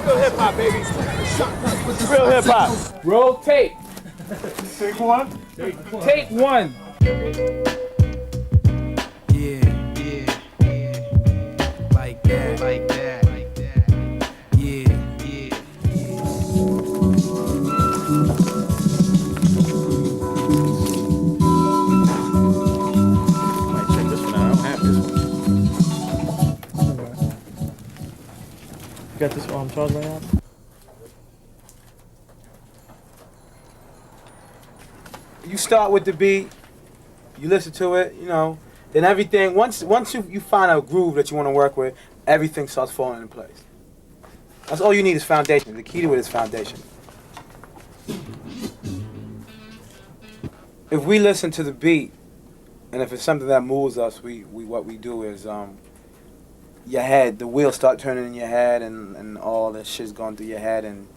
real hip hop, baby. Real hip hop. Roll tape. Take one. Take one. Yeah. Like that. Yeah. Might check this one out. I don't have this one. You got this charge right now? You start with the beat, you listen to it, you know, then everything, once you find a groove that you want to work with, everything starts falling into place. That's all you need is foundation. The key to it is foundation. If we listen to the beat, and if it's something that moves us, what we do is, your head, the wheels start turning in your head, and all this shit's going through your head, and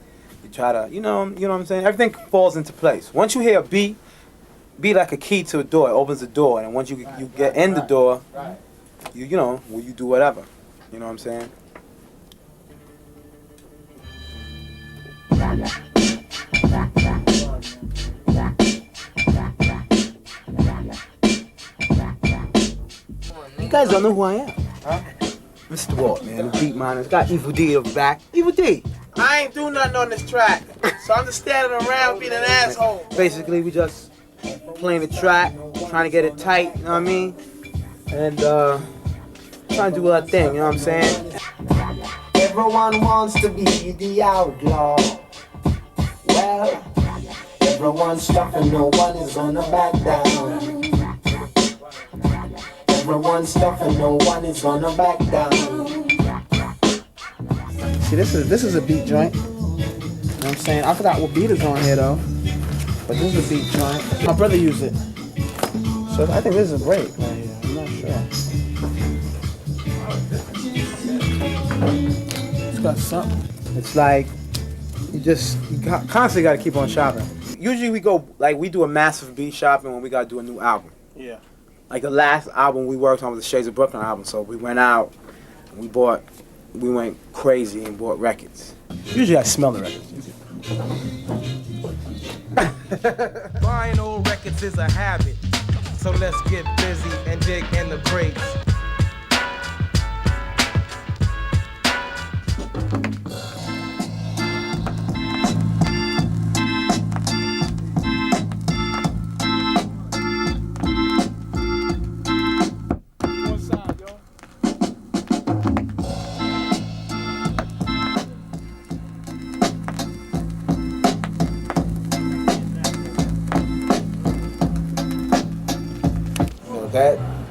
you try to, you know what I'm saying? Everything falls into place. Once you hear a beat, be like a key to a door. It opens the door, and once you get in the door, you know, you do whatever. You know what I'm saying? You guys don't know who I am, huh? Mr. Walt, man, the Beatminerz. Got Evil D over back. Evil D. I ain't do nothing on this track, so I'm just standing around being an asshole. Basically, we just playing the track, trying to get it tight, you know what I mean? And trying to do our thing, you know what I'm saying? Everyone wants to be the outlaw. Well, everyone's tough and no one is gonna back down. Everyone's tough and no one is gonna back down. See, this is a beat joint. You know what I'm saying? I forgot what beat is on here though. But this is a beat joint. My brother used it. So I think this is a break right here. I'm not sure. It's got something. It's like, you constantly gotta keep on shopping. Usually we do a massive beat shopping when we gotta do a new album. Yeah. Like the last album we worked on was the Shades of Brooklyn album, so we went out and we went crazy and bought records. Usually I smell the records. Buying old records is a habit, so let's get busy and dig in the crates.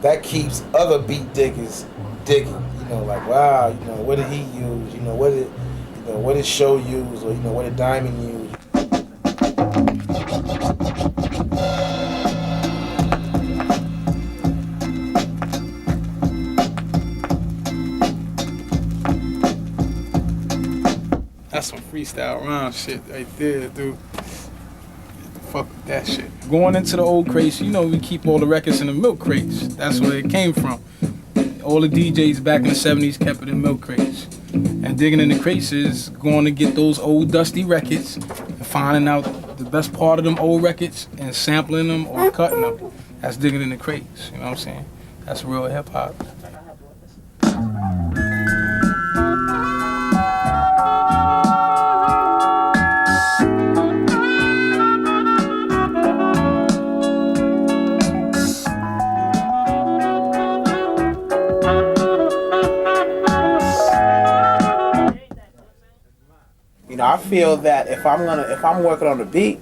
That keeps other beat diggers digging. You know, like, wow, you know, what did he use? You know, what did Show use? Or, you know, what did Diamond use? That's some freestyle rhyme shit right there, dude. Fuck with that shit. Going into the old crates, you know we keep all the records in the milk crates. That's where it came from. All the DJs back in the 70s kept it in milk crates. And digging in the crates is going to get those old dusty records and finding out the best part of them old records and sampling them or cutting them. That's digging in the crates, you know what I'm saying? That's real hip hop. I feel that if I'm working on the beat, you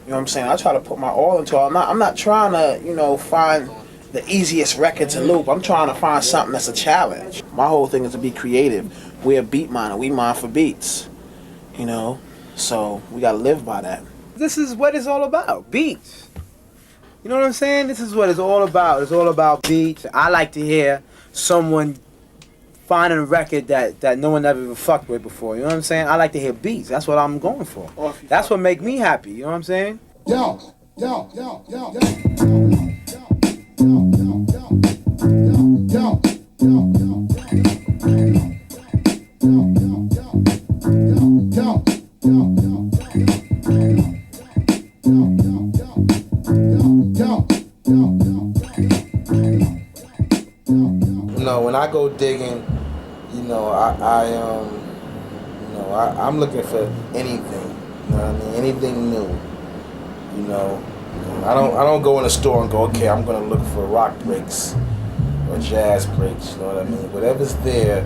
know what I'm saying, I try to put my all into it. I'm not trying to, you know, find the easiest record to loop. I'm trying to find something that's a challenge. My whole thing is to be creative. We're a beat miner. We mine for beats, you know, so we gotta live by that. This is what it's all about, beats. You know what I'm saying? This is what it's all about. It's all about beats. I like to hear someone finding a record that no one ever even fucked with before. You know what I'm saying? I like to hear beats. That's what I'm going for. That's what make me happy. You know what I'm saying? Yo. I'm looking for anything. You know what I mean? Anything new. You know, I don't go in a store and go, okay, I'm gonna look for rock breaks or jazz breaks. You know what I mean? Whatever's there,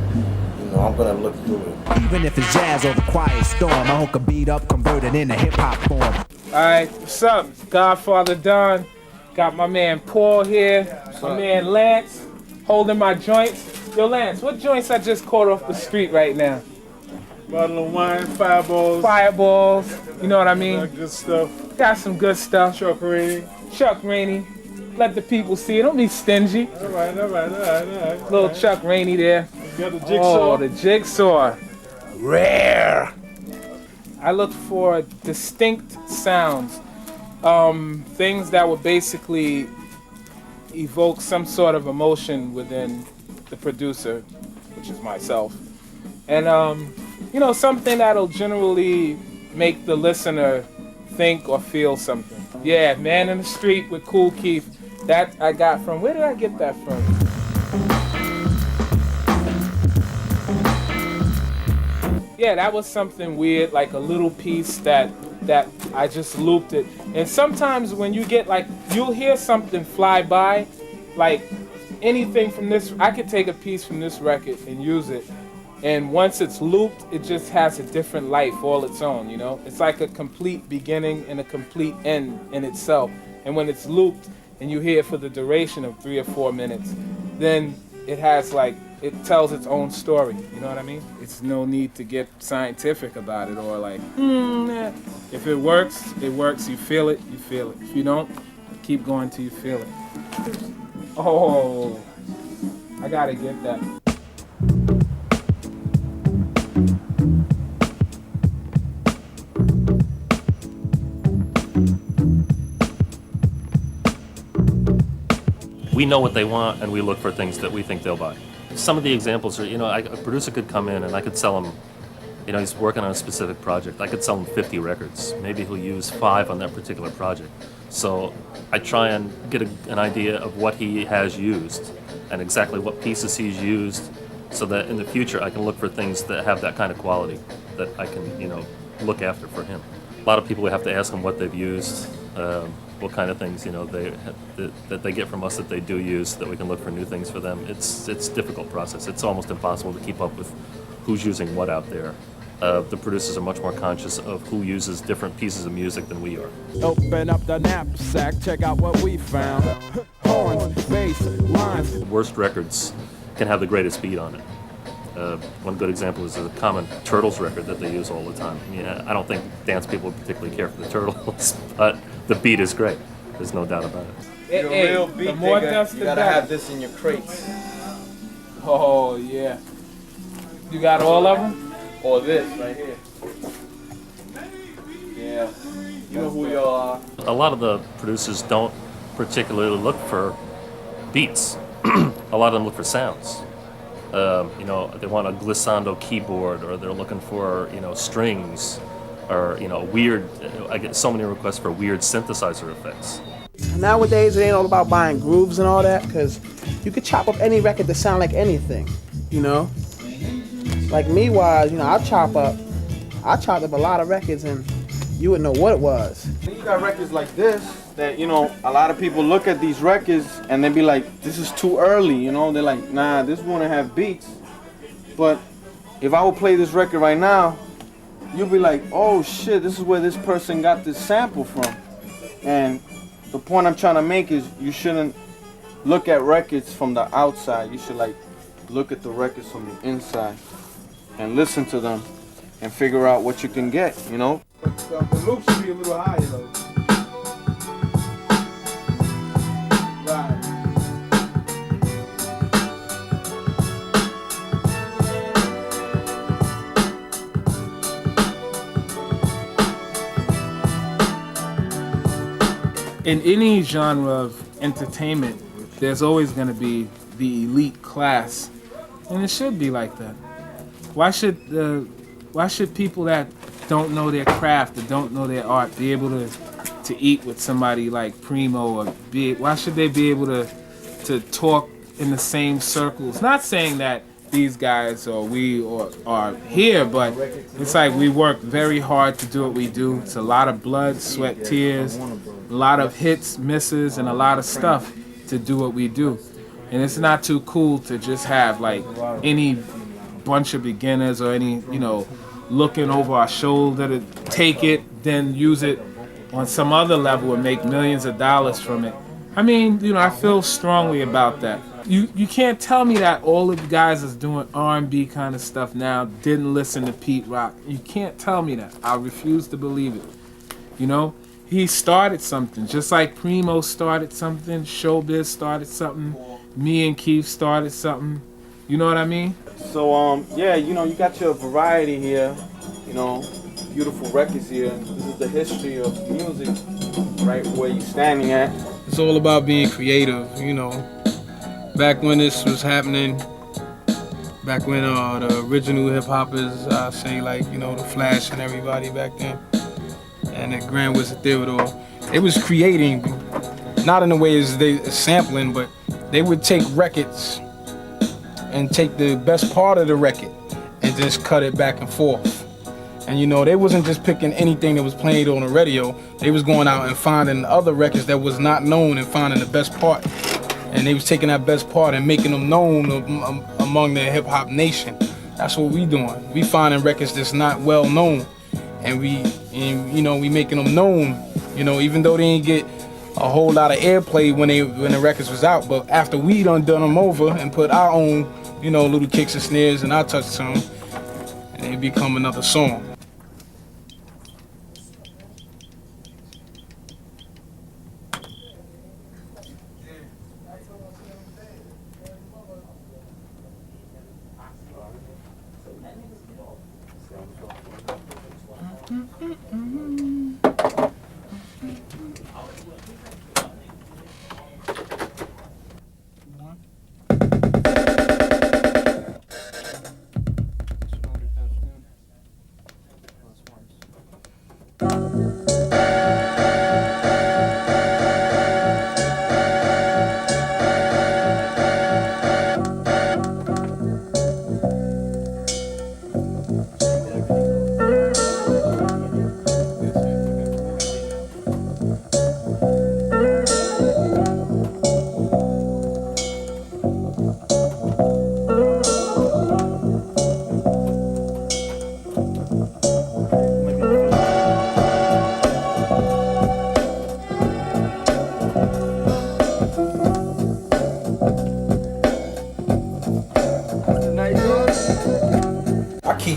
you know, I'm gonna look through it. Even if it's jazz or the quiet storm, I hook a beat up, converted into hip hop form. Alright, what's up? Godfather Don. Got my man Paul here. My man Lance holding my joints. Yo, Lance, what joints I just caught off the street right now? Bottle of wine, fireballs. Fireballs, you know what I mean? Good stuff. Got some good stuff. Chuck Rainey. Chuck Rainey. Let the people see it. Don't be stingy. All right. Little Chuck Rainey there. You got the jigsaw. Oh, the jigsaw. Rare. I look for distinct sounds. Things that would basically evoke some sort of emotion within the producer, which is myself. And, you know, something that'll generally make the listener think or feel something. Yeah, Man in the Street with Kool Keith. That I got from, where did I get that from? Yeah, that was something weird, like a little piece that I just looped it. And sometimes when you get like, you'll hear something fly by, like anything from this, I could take a piece from this record and use it. And once it's looped, it just has a different life all its own, you know? It's like a complete beginning and a complete end in itself. And when it's looped and you hear it for the duration of 3 or 4 minutes, then it has like, it tells its own story, you know what I mean? It's no need to get scientific about it or like, nah. If it works, you feel it, you feel it. If you don't, keep going till you feel it. Oh, I gotta get that. We know what they want, and we look for things that we think they'll buy. Some of the examples are, you know, a producer could come in and I could sell him, you know, he's working on a specific project. I could sell him 50 records. Maybe he'll use 5 on that particular project. So I try and get an idea of what he has used and exactly what pieces he's used so that in the future I can look for things that have that kind of quality that I can, you know, look after for him. A lot of people, we have to ask them what they've used, what kind of things, you know, that they get from us that they do use, so that we can look for new things for them. It's a difficult process. It's almost impossible to keep up with who's using what out there. The producers are much more conscious of who uses different pieces of music than we are. Open up the knapsack, check out what we found. Horns, bass, lines. Worst records can have the greatest beat on it. One good example is a common Turtles record that they use all the time. I mean, I don't think dance people particularly care for the Turtles, but the beat is great. There's no doubt about it. Hey, Real beat the more digger, dust, you the gotta better. have this in your crates. Oh, yeah. You got all of them? Or this right here. Yeah. You know who y'all are. A lot of the producers don't particularly look for beats. A lot of them look for sounds. You know, they want a glissando keyboard, or they're looking for, you know, strings, or, you know, weird. I get so many requests for weird synthesizer effects. Nowadays, it ain't all about buying grooves and all that, because you could chop up any record to sound like anything, you know? Like me wise, you know, I chopped up a lot of records and you wouldn't know what it was. You got records like this that, you know, a lot of people look at these records and they be like, this is too early, you know? They're like, nah, this won't have beats. But if I would play this record right now, you'll be like, oh shit, this is where this person got this sample from. And the point I'm trying to make is you shouldn't look at records from the outside. You should like look at the records from the inside and listen to them and figure out what you can get, you know? The loop should be a little higher though. Right. In any genre of entertainment, there's always going to be the elite class, and it should be like that. Why should people that don't know their craft, that don't know their art, be able to eat with somebody like Primo, or why should they be able to talk in the same circles? Not saying that these guys or we are here, but it's like we work very hard to do what we do. It's a lot of blood, sweat, tears, a lot of hits, misses, and a lot of stuff to do what we do. And it's not too cool to just have like any bunch of beginners or any, you know, looking over our shoulder to take it, then use it on some other level and make millions of dollars from it. I mean, you know, I feel strongly about that. You can't tell me that all of the guys that's doing R&B kind of stuff now didn't listen to Pete Rock. You can't tell me that. I refuse to believe it. You know, he started something, just like Primo started something, Showbiz started something, me and Keith started something. You know what I mean? So yeah, you know, you got your variety here, you know, beautiful records here. This is the history of music, right where you're standing at. It's all about being creative, you know. Back when this was happening, back when the original hip hoppers, I say like, you know, the Flash and everybody back then, and the Grand Wizard Theodore, they was creating, not in the way as they sampling, but they would take records and take the best part of the record and just cut it back and forth. And you know, they wasn't just picking anything that was played on the radio, they was going out and finding other records that was not known and finding the best part. And they was taking that best part and making them known among the hip hop nation. That's what we doing. We finding records that's not well known, and you know, we making them known. You know, even though they didn't get a whole lot of airplay when the records was out, but after we done them over and put our own, you know, little kicks and snares and our touch to them, and they become another song.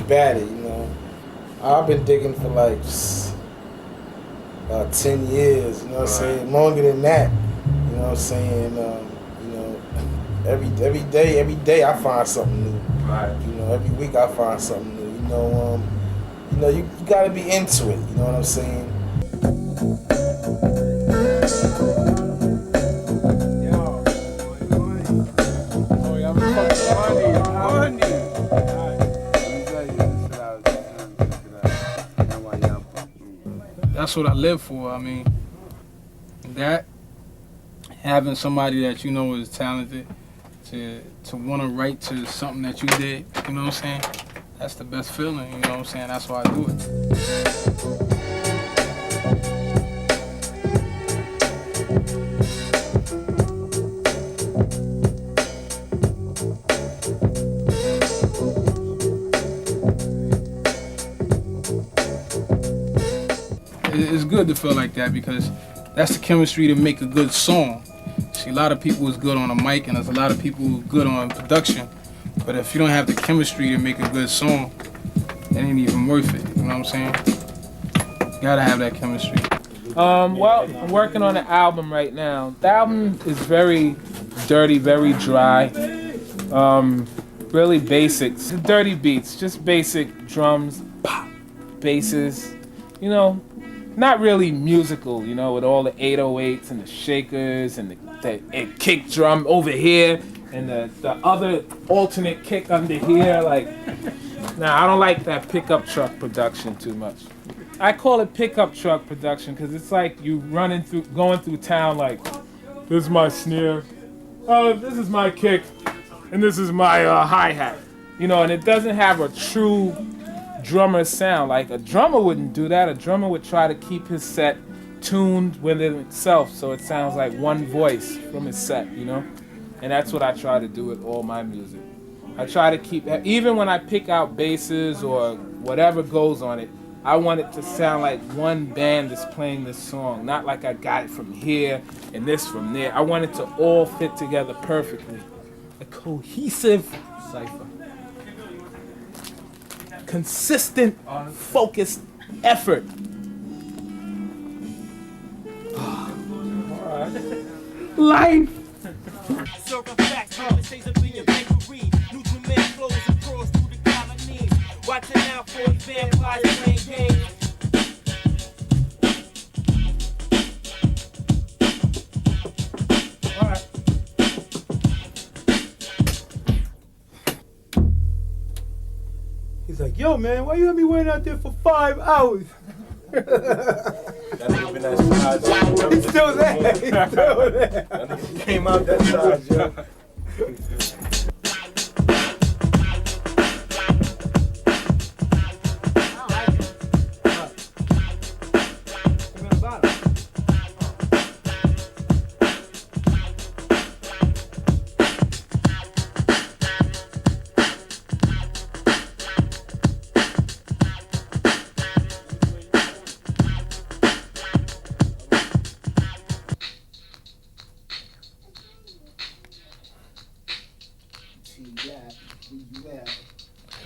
At it, you know. I've been digging for like about 10 years, you know what I'm saying? Longer than that, you know what I'm saying? You know, every day I find something new. Right. You know, every week I find something new. You know, you gotta be into it, you know what I'm saying? That's what I live for. I mean, that, having somebody that you know is talented to want to write to something that you did, you know what I'm saying? That's the best feeling, you know what I'm saying? That's why I do it. It's good to feel like that because that's the chemistry to make a good song. See, a lot of people is good on a mic and there's a lot of people who good on production. But if you don't have the chemistry to make a good song, it ain't even worth it, you know what I'm saying? You gotta have that chemistry. Well, I'm working on an album right now. The album is very dirty, very dry. Really basic, dirty beats, just basic drums, pop, basses, you know, not really musical, you know, with all the 808s and the shakers and the kick drum over here and the other alternate kick under here. Like, nah, I don't like that pickup truck production too much. I call it pickup truck production because it's like you going through town like, this is my snare, oh, this is my kick, and this is my hi-hat. You know, and it doesn't have a true drummer sound. Like a drummer wouldn't do that. A drummer would try to keep his set tuned within itself so it sounds like one voice from his set, you know? And that's what I try to do with all my music. I try to keep, even when I pick out basses or whatever goes on it, I want it to sound like one band is playing this song, not like I got it from here and this from there. I want it to all fit together perfectly. A cohesive cipher. Consistent, focused effort. Life. Circle facts, conversations in your bakery. Neutral men flows across through the colonies. Watching out for the vampires playing games. Alright. He's like, yo, man, why you have me waiting out there for 5 hours? That nigga been that side, He's still there. He's still there. That nigga came out that side, yo.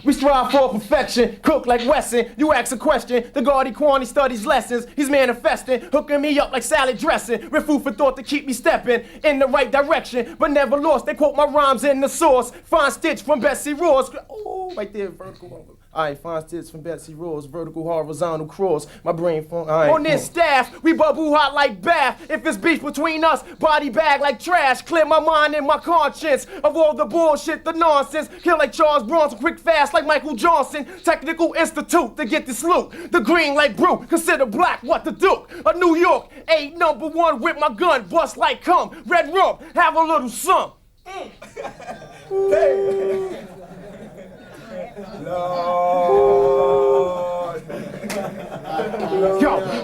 We strive for perfection, cook like Wesson. You ask a question, the guard Equani studies lessons. He's manifesting, hooking me up like salad dressing. With food for thought to keep me stepping in the right direction, but never lost. They quote my rhymes in the source. Fine stitch from Betsy Ross. Oh, right there, vertical. Alright, fine stitch from Betsy Ross, vertical horizontal cross. My brain phone. Right, on this staff, we bubble hot like bath. If it's beef between us, body bag like trash. Clear my mind and my conscience of all the bullshit, the nonsense. Kill like Charles Bronson, quick fast like Michael Johnson. Technical Institute to get this loot. The green like brew, consider black what to do. A New York, A #1 with my gun, bust like cum. Red rum, have a little some.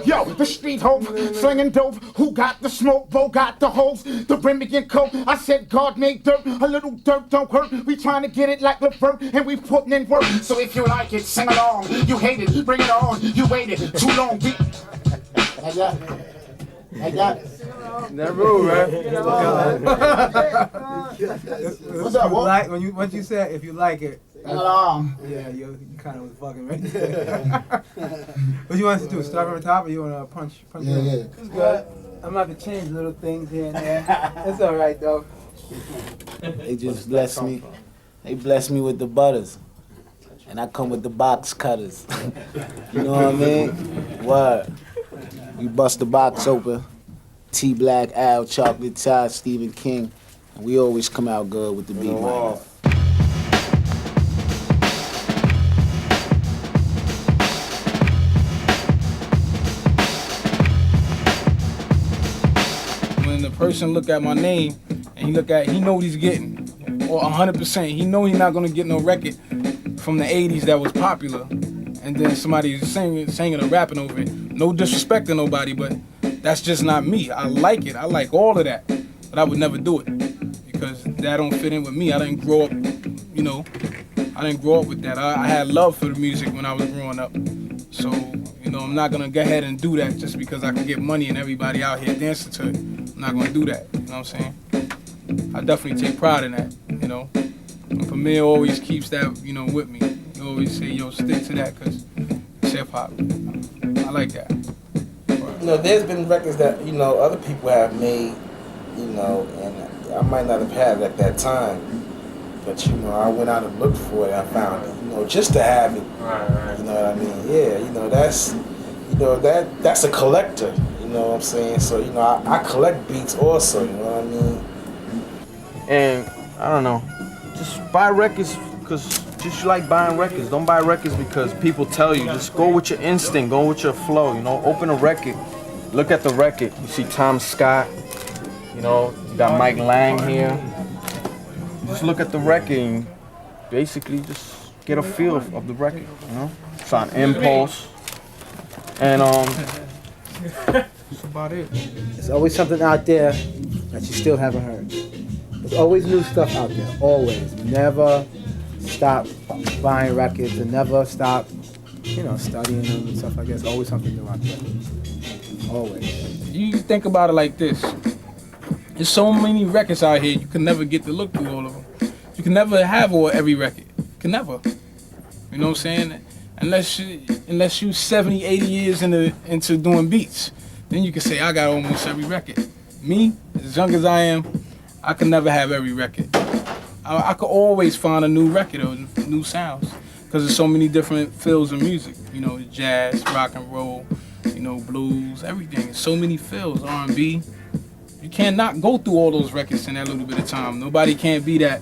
Yo, the street hope, slinging dope. Who got the smoke? Bo got the hose. The Remy and Coke. I said God made dirt. A little dirt don't hurt. We trying to get it like Levert, and we putting in work. So if you like it, sing along. You hate it, bring it on. You waited too long. Like that. That rule, man. What's up, what? Like, once you said if you like it. Yeah, you kind of was fucking right there. What you want us to do? Start from the top, or you want to punch? Yeah. It's good. I'm about to change little things here and there. It's all right though. They just bless me. They bless me with the butters. And I come with the box cutters. You know what I mean? Word. We bust the box open. T Black, Al, Chocolate Tie, Stephen King. And we always come out good with the Beatminerz. When the person look at my name and he know what he's getting, or 100%, he know he's not gonna get no record from the 80s that was popular, and then somebody's singing or rapping over it. No disrespect to nobody, but that's just not me. I like it. I like all of that, but I would never do it because that don't fit in with me. I didn't grow up, you know. I didn't grow up with that. I had love for the music when I was growing up, so you know I'm not gonna go ahead and do that just because I can get money and everybody out here dancing to it. I'm not gonna do that. You know what I'm saying? I definitely take pride in that. You know, and Premier always keeps that, you know, with me. He always say, yo, stick to that because it's hip hop. I like that. You know, there's been records that, you know, other people have made, you know, and I might not have had it at that time. But, you know, I went out and looked for it. I found it, you know, just to have it. Right. You know what I mean? Yeah, you know, that's a collector. You know what I'm saying? So, you know, I collect beats also, you know what I mean? And, I don't know, just buy records because just like buying records. Don't buy records because people tell you. Just go with your instinct, go with your flow, you know? Open a record, look at the record. You see Tom Scott, you know, you got Mike Lang here. just look at the record and basically just get a feel of the record, you know? It's on impulse. And that's about it. There's always something out there that you still haven't heard. There's always new stuff out there, always. Never stop buying records and never stop, studying them and stuff like that. There's always something new out there. Always. You think about it like this. There's so many records out here, you can never get to look through all of them. You can never have every record. You can never. You know what I'm saying? Unless you 70, 80 years into doing beats, then you can say, I got almost every record. Me, as young as I am, I can never have every record. I could always find a new record or new sounds because there's so many different fields of music. Jazz, rock and roll, blues, everything. There's so many fields, R&B. You cannot go through all those records in that little bit of time. Nobody can't be that,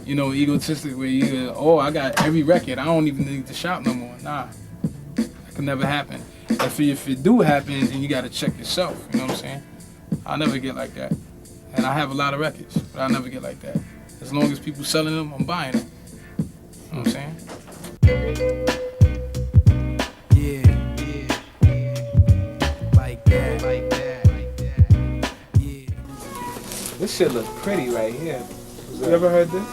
egotistic where I got every record. I don't even need to shop no more. Nah, that can never happen. If it do happen, then you gotta check yourself. You know what I'm saying? I'll never get like that. And I have a lot of records, but I'll never get like that. As long as people selling them, I'm buying them. You know what I'm saying? This shit looks pretty right here. You ever heard this?